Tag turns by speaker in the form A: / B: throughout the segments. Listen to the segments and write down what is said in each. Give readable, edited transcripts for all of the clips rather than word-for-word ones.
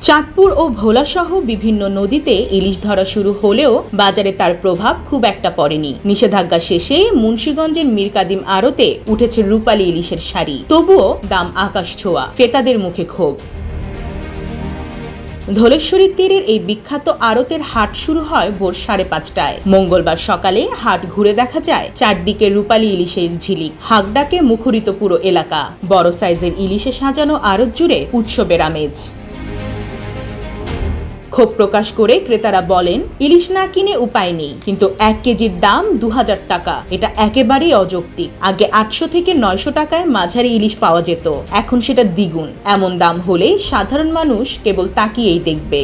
A: চাঁদপুর ও ভোলাসহ বিভিন্ন নদীতে ইলিশ ধরা শুরু হলেও বাজারে তার প্রভাব খুব একটা পড়েনি। নিষেধাজ্ঞা শেষে মুন্সিগঞ্জের মীর কাদিম আড়তে উঠেছে রূপালী ইলিশের সারি, তবুও দাম আকাশ ছোঁয়া, ক্রেতাদের মুখে ক্ষোভ। ধলেশ্বরী তীরের এই বিখ্যাত আড়তের হাট শুরু হয় ভোর 5:30টায়। মঙ্গলবার সকালে হাট ঘুরে দেখা যায় চারদিকে রূপালী ইলিশের ঝিলিক, হাঁকডাকে মুখরিত পুরো এলাকা। বড় সাইজের ইলিশে সাজানো আড়ত জুড়ে উৎসবের আমেজ। ক্ষোভ প্রকাশ করে ক্রেতারা বলেন, ইলিশ না কিনে উপায় নেই, কিন্তু 1 কেজির দাম 2000 টাকা, এটা একেবারেই অযৌক্তিক। আগে 800 থেকে 900 টাকায় মাঝারি ইলিশ পাওয়া যেত, এখন সেটা দ্বিগুণ। এমন দাম হলে সাধারণ মানুষ কেবল তাকিয়েই দেখবে।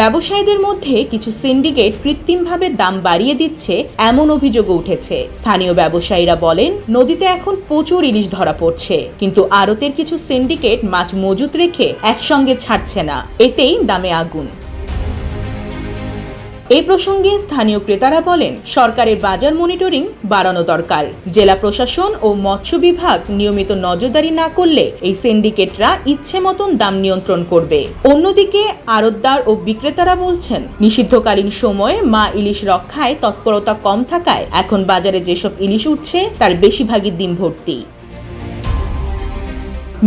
A: ব্যবসায়ীদের মধ্যে কিছু সিন্ডিকেট কৃত্রিমভাবে দাম বাড়িয়ে দিচ্ছে এমন অভিযোগও উঠেছে। স্থানীয় ব্যবসায়ীরা বলেন, নদীতে এখন প্রচুর ইলিশ ধরা পড়ছে, কিন্তু আড়তের কিছু সিন্ডিকেট মাছ মজুত রেখে একসঙ্গে ছাড়ছে না, এতেই দামে আগুন। এই প্রসঙ্গে স্থানীয় ক্রেতারা বলেন, সরকারের বাজার মনিটরিং বাড়ানো দরকার। জেলা প্রশাসন ও মৎস্য বিভাগ নিয়মিত নজরদারি না করলে এই সিন্ডিকেটরা ইচ্ছে মতন দাম নিয়ন্ত্রণ করবে। অন্যদিকে আড়তদার ও বিক্রেতারা বলছেন, নিষিদ্ধকালীন সময়ে মা ইলিশ রক্ষায় তৎপরতা কম থাকায় এখন বাজারে যেসব ইলিশ উঠছে তার বেশিরভাগই ডিম ভর্তি।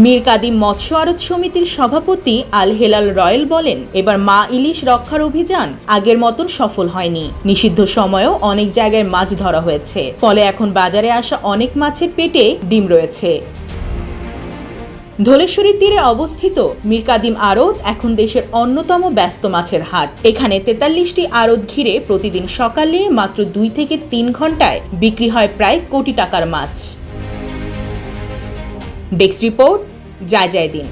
A: মীর কাদিম মৎস্য আড়ত সমিতির সভাপতি আল হেলাল রয়েল বলেন, এবার মা ইলিশ রক্ষার অভিযান আগের মতন সফল হয়নি। নিষিদ্ধ সময়েও অনেক জায়গায় মাছ ধরা হয়েছে, ফলে এখন বাজারে আসা অনেক মাছের পেটে ডিম রয়েছে। ধলেশ্বরী তীরে অবস্থিত মীর কাদিম আড়ত এখন দেশের অন্যতম ব্যস্ত মাছের হাট। এখানে 43টি আড়ত ঘিরে প্রতিদিন সকালে মাত্র 2 থেকে 3 ঘন্টায় বিক্রি হয় প্রায় কোটি টাকার মাছ। ডেস্ক রিপোর্ট, জয় জয় দিন।